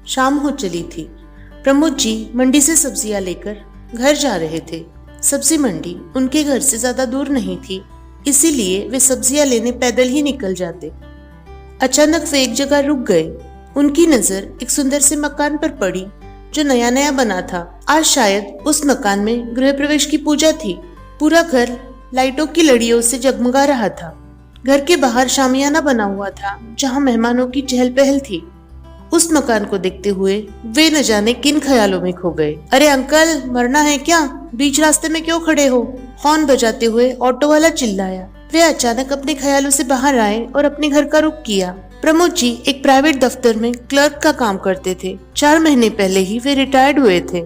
शाम हो चली थी। प्रमोद जी मंडी से सब्जियां लेकर घर जा रहे थे। सब्जी मंडी उनके घर से ज्यादा दूर नहीं थी, इसीलिए वे सब्जियां लेने पैदल ही निकल जाते। अचानक वे एक जगह रुक गए। उनकी नजर एक सुंदर से मकान पर पड़ी जो नया नया बना था। आज शायद उस मकान में गृह प्रवेश की पूजा थी। पूरा घर लाइटों की लड़ियों से जगमगा रहा था। घर के बाहर शामियाना बना हुआ था जहां मेहमानों की चहल पहल थी। उस मकान को देखते हुए वे न जाने किन ख्यालों में खो गए। अरे अंकल, मरना है क्या? बीच रास्ते में क्यों खड़े हो? हॉर्न बजाते हुए ऑटो वाला चिल्लाया। वे अचानक अपने ख्यालों से बाहर आए और अपने घर का रुख किया। प्रमोद जी एक प्राइवेट दफ्तर में क्लर्क का काम करते थे। 4 महीने पहले ही वे रिटायर्ड हुए थे।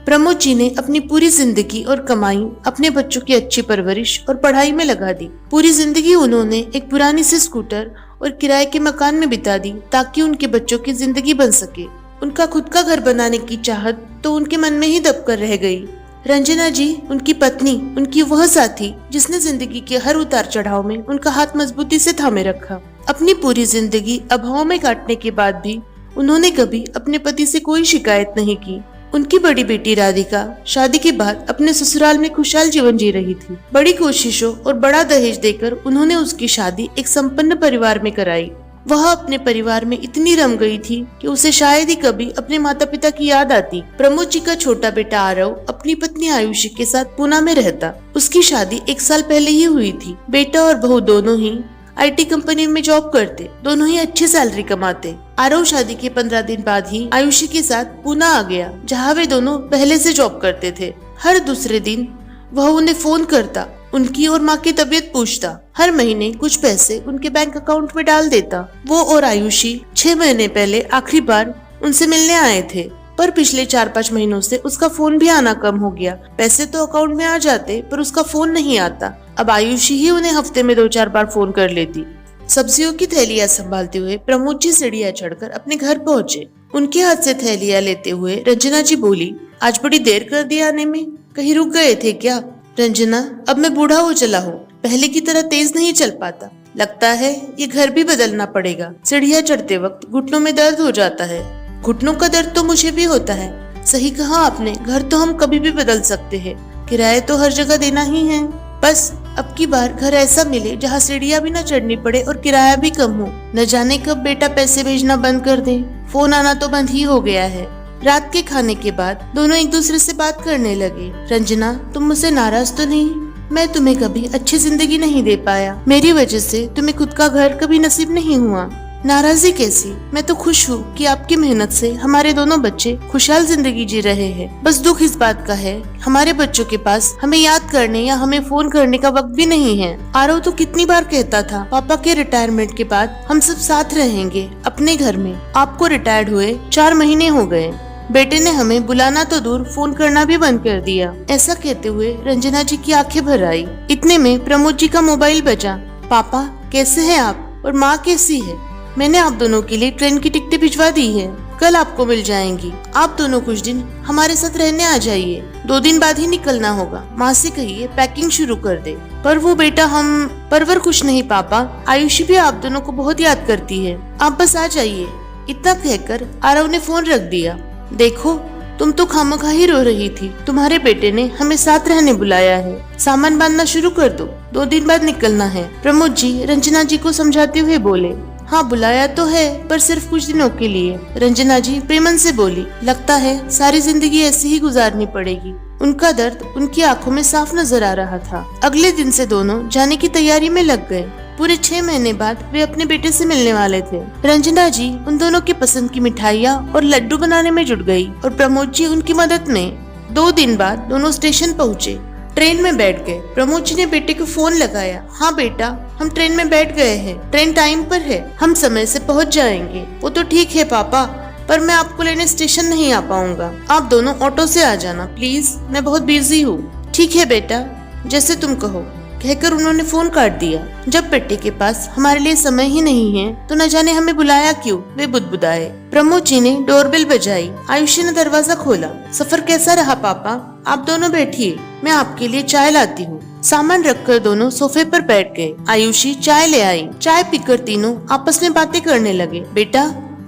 प्रमोद जी ने अपनी पूरी जिंदगी और कमाई अपने बच्चों की अच्छी परवरिश और पढ़ाई में लगा दी। पूरी जिंदगी उन्होंने एक पुरानी सी स्कूटर और किराए के मकान में बिता दी ताकि उनके बच्चों की जिंदगी बन सके। उनका खुद का घर बनाने की चाहत तो उनके मन में ही दब कर रह गई। रंजना जी उनकी पत्नी, उनकी वह साथी जिसने जिंदगी के हर उतार चढ़ाव में उनका हाथ मजबूती से थामे रखा। अपनी पूरी जिंदगी अभाव में काटने के बाद भी उन्होंने कभी अपने पति से कोई शिकायत नहीं की। उनकी बड़ी बेटी राधिका शादी के बाद अपने ससुराल में खुशहाल जीवन जी रही थी। बड़ी कोशिशों और बड़ा दहेज देकर उन्होंने उसकी शादी एक संपन्न परिवार में कराई। वह अपने परिवार में इतनी रम गई थी कि उसे शायद ही कभी अपने माता पिता की याद आती। प्रमोद जी का छोटा बेटा आरव अपनी पत्नी आयुषी के साथ पूना में रहता। उसकी शादी 1 साल पहले ही हुई थी। बेटा और बहू दोनों ही IT कंपनी में जॉब करते। दोनों ही अच्छी सैलरी कमाते। आरव शादी के 15 दिन बाद ही आयुषी के साथ पूना आ गया, जहाँ वे दोनों पहले से जॉब करते थे। हर दूसरे दिन वह उन्हें फोन करता, उनकी और माँ की तबीयत पूछता। हर महीने कुछ पैसे उनके बैंक अकाउंट में डाल देता। वो और आयुषी 6 महीने पहले आखिरी बार उनसे मिलने आए थे, पर पिछले 4-5 महीनों से उसका फोन भी आना कम हो गया। पैसे तो अकाउंट में आ जाते पर उसका फोन नहीं आता। अब आयुषी ही उन्हें हफ्ते में 2-4 बार फोन कर लेती। सब्जियों की थैलियां संभालते हुए प्रमोद जी सीढ़ियां चढ़कर अपने घर पहुँचे। उनके हाथ से थैलियां लेते हुए रंजना जी बोली, आज बड़ी देर कर दी आने में, कहीं रुक गए थे क्या? रंजना, अब मैं बूढ़ा हो चला हूँ, पहले की तरह तेज नहीं चल पाता। लगता है ये घर भी बदलना पड़ेगा। सीढ़ियां चढ़ते वक्त घुटनों में दर्द हो जाता है। घुटनों का दर्द तो मुझे भी होता है। सही कहा आपने, घर तो हम कभी भी बदल सकते हैं, किराया तो हर जगह देना ही है। बस अब की बार घर ऐसा मिले जहाँ सीढ़ियां भी न चढ़नी पड़े और किराया भी कम हो। न जाने कब बेटा पैसे भेजना बंद कर दे। फोन आना तो बंद ही हो गया है। रात के खाने के बाद दोनों एक दूसरे से बात करने लगे। रंजना, तुम मुझसे नाराज तो नहीं? मैं तुम्हें कभी अच्छी जिंदगी नहीं दे पाया। मेरी वजह से तुम्हें खुद का घर कभी नसीब नहीं हुआ। नाराजगी कैसी? मैं तो खुश हूँ कि आपकी मेहनत से हमारे दोनों बच्चे खुशहाल जिंदगी जी रहे हैं। बस दुख इस बात का है हमारे बच्चों के पास हमें याद करने या हमें फोन करने का वक्त भी नहीं है। आरव तो कितनी बार कहता था पापा के रिटायरमेंट के बाद हम सब साथ रहेंगे अपने घर में। आपको रिटायर्ड हुए 4 महीने हो गए। बेटे ने हमें बुलाना तो दूर, फोन करना भी बंद कर दिया। ऐसा कहते हुए रंजना जी की आंखें भर आई। इतने में प्रमोद जी का मोबाइल बजा। पापा कैसे हैं आप? और माँ कैसी है? मैंने आप दोनों के लिए ट्रेन की टिकटें भिजवा दी है, कल आपको मिल जाएंगी। आप दोनों कुछ दिन हमारे साथ रहने आ जाइए। 2 दिन बाद ही निकलना होगा। माँ से कहिए पैकिंग शुरू कर दे। पर वो बेटा हम परवर कुछ नहीं पापा, आयुषी भी आप दोनों को बहुत याद करती है। आप बस आ जाइए। इतना कहकर आरव ने फोन रख दिया। देखो, तुम तो खामखा ही रो रही थी। तुम्हारे बेटे ने हमें साथ रहने बुलाया है। सामान बांधना शुरू कर दो, 2 दिन बाद निकलना है। प्रमोद जी रंजना जी को समझाते हुए बोले। हाँ, बुलाया तो है पर सिर्फ कुछ दिनों के लिए। रंजना जी प्रेमन से बोली। लगता है सारी जिंदगी ऐसी ही गुजारनी पड़ेगी। उनका दर्द उनकी आंखों में साफ नजर आ रहा था। अगले दिन से दोनों जाने की तैयारी में लग गए। पूरे 6 महीने बाद वे अपने बेटे से मिलने वाले थे। रंजना जी उन दोनों की पसंद की मिठाइयाँ और लड्डू बनाने में जुट गई और प्रमोद जी उनकी मदद में। 2 दिन बाद दोनों स्टेशन पहुँचे। ट्रेन में बैठ गए। प्रमोद जी ने बेटे को फोन लगाया। हाँ बेटा, हम ट्रेन में बैठ गए हैं। ट्रेन टाइम पर है, हम समय से पहुंच जाएंगे। वो तो ठीक है पापा, पर मैं आपको लेने स्टेशन नहीं आ पाऊंगा। आप दोनों ऑटो से आ जाना प्लीज, मैं बहुत बिजी हूँ। ठीक है बेटा, जैसे तुम कहो, कहकर उन्होंने फोन काट दिया। जब बेटे के पास हमारे लिए समय ही नहीं है तो न जाने हमें बुलाया क्यों, वे बुदबुदाए। प्रमोद जी ने डोरबेल बजाई। आयुषी ने दरवाजा खोला। सफर कैसा रहा पापा? आप दोनों बैठिए, मैं आपके लिए चाय लाती हूँ। सामान रखकर दोनों सोफे पर बैठ गए। आयुषी चाय ले आई। चाय पीकर तीनों आपस में बातें करने लगे। बेटा,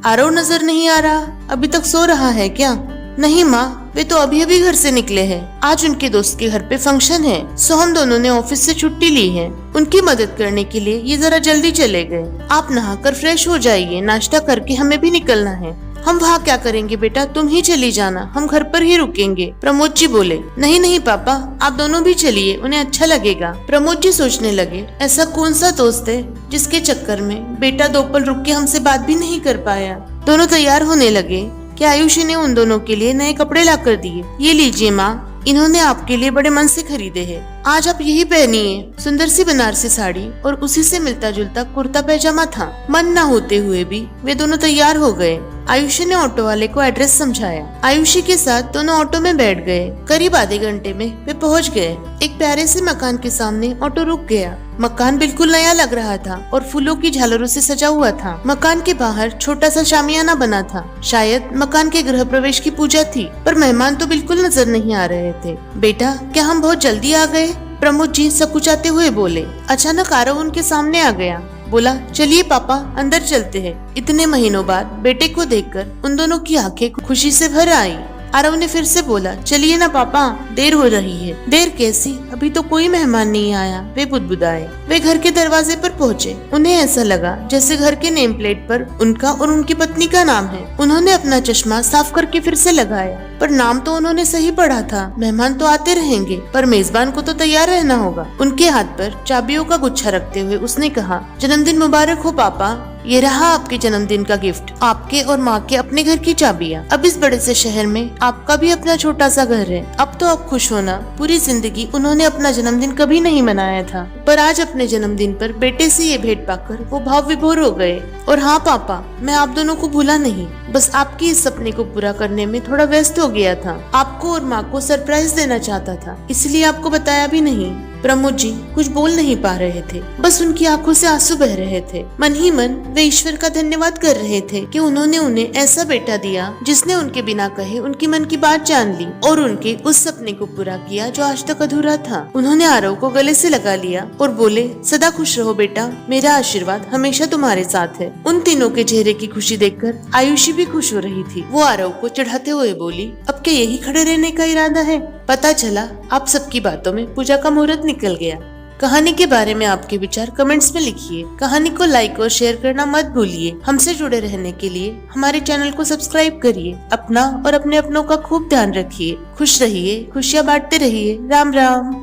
आरव नजर नहीं आ रहा, अभी तक सो रहा है क्या? नहीं माँ, वे तो अभी अभी घर से निकले हैं। आज उनके दोस्त के घर पे फंक्शन है, सो हम दोनों ने ऑफिस से छुट्टी ली है। उनकी मदद करने के लिए ये जरा जल्दी चले गए। आप नहाकर फ्रेश हो जाइए, नाश्ता करके हमें भी निकलना है। हम वहाँ क्या करेंगे बेटा, तुम ही चली जाना, हम घर पर ही रुकेंगे। प्रमोद जी बोले। नहीं नहीं पापा, आप दोनों भी चलिए, उन्हें अच्छा लगेगा। प्रमोद जी सोचने लगे, ऐसा कौन सा दोस्त है जिसके चक्कर में बेटा 2 पल रुक के हमसे बात भी नहीं कर पाया। दोनों तैयार होने लगे कि आयुषी ने उन दोनों के लिए नए कपड़े ला कर दिए। ये लीजिए माँ, इन्होंने आपके लिए बड़े मन से खरीदे हैं। आज आप यही पहनिए। सुंदर सी बनारसी साड़ी और उसी से मिलता जुलता कुर्ता पैजामा था। मन न होते हुए भी वे दोनों तैयार हो गए। आयुषी ने ऑटो वाले को एड्रेस समझाया। आयुषी के साथ दोनों ऑटो में बैठ गए। करीब आधे घंटे में वे पहुंच गए। एक प्यारे से मकान के सामने ऑटो रुक गया। मकान बिल्कुल नया लग रहा था और फूलों की झालरों से सजा हुआ था। मकान के बाहर छोटा सा शामियाना बना था। शायद मकान के गृह प्रवेश की पूजा थी, पर मेहमान तो बिल्कुल नजर नहीं आ रहे थे। बेटा, क्या हम बहुत जल्दी आ गए? प्रमोद जी सकुचाते हुए बोले। अचानक आरव उनके सामने आ गया। बोला, चलिए पापा, अंदर चलते हैं। इतने महीनों बाद बेटे को देखकर उन दोनों की आंखें खुशी से भर आई। आरव ने फिर से बोला, चलिए ना पापा, देर हो रही है। देर कैसी, अभी तो कोई मेहमान नहीं आया, वे बुदबुदाए। वे घर के दरवाजे पर पहुँचे। उन्हें ऐसा लगा जैसे घर के नेम प्लेट पर उनका और उनकी पत्नी का नाम है। उन्होंने अपना चश्मा साफ करके फिर से लगाया, पर नाम तो उन्होंने सही पढ़ा था। मेहमान तो आते रहेंगे, पर मेजबान को तो तैयार रहना होगा। उनके हाथ पर चाबियों का गुच्छा रखते हुए उसने कहा, जन्मदिन मुबारक हो पापा, ये रहा आपके जन्मदिन का गिफ्ट, आपके और माँ के अपने घर की चाबियाँ। अब इस बड़े से शहर में आपका भी अपना छोटा सा घर है। अब तो आप खुश होना। पूरी जिंदगी उन्होंने अपना जन्मदिन कभी नहीं मनाया था, पर आज अपने जन्मदिन पर बेटे से ये भेंट पाकर वो भाव विभोर हो गए। और हाँ पापा, मैं आप दोनों को भूला नहीं, बस आपकी इस सपने को पूरा करने में थोड़ा व्यस्त हो गया था। आपको और माँ को सरप्राइज देना चाहता था, इसलिए आपको बताया भी नहीं। प्रमोद जी कुछ बोल नहीं पा रहे थे, बस उनकी आंखों से आंसू बह रहे थे। मन ही मन वे ईश्वर का धन्यवाद कर रहे थे कि उन्होंने उन्हें ऐसा बेटा दिया जिसने उनके बिना कहे उनकी मन की बात जान ली और उनके उस सपने को पूरा किया जो आज तक अधूरा था। उन्होंने आरव को गले से लगा लिया और बोले, सदा खुश रहो बेटा, मेरा आशीर्वाद हमेशा तुम्हारे साथ है। उन तीनों के चेहरे की खुशी देखकर आयुषी भी खुश हो रही थी। वो आरव को चिढ़ाते हुए बोली, अब क्या यही खड़े रहने का इरादा है? पता चला आप सबकी बातों में पूजा का मुहूर्त निकल गया। कहानी के बारे में आपके विचार कमेंट्स में लिखिए। कहानी को लाइक और शेयर करना मत भूलिए। हमसे जुड़े रहने के लिए हमारे चैनल को सब्सक्राइब करिए। अपना और अपने अपनों का खूब ध्यान रखिए। खुश रहिए, खुशियाँ बांटते रहिए। राम राम।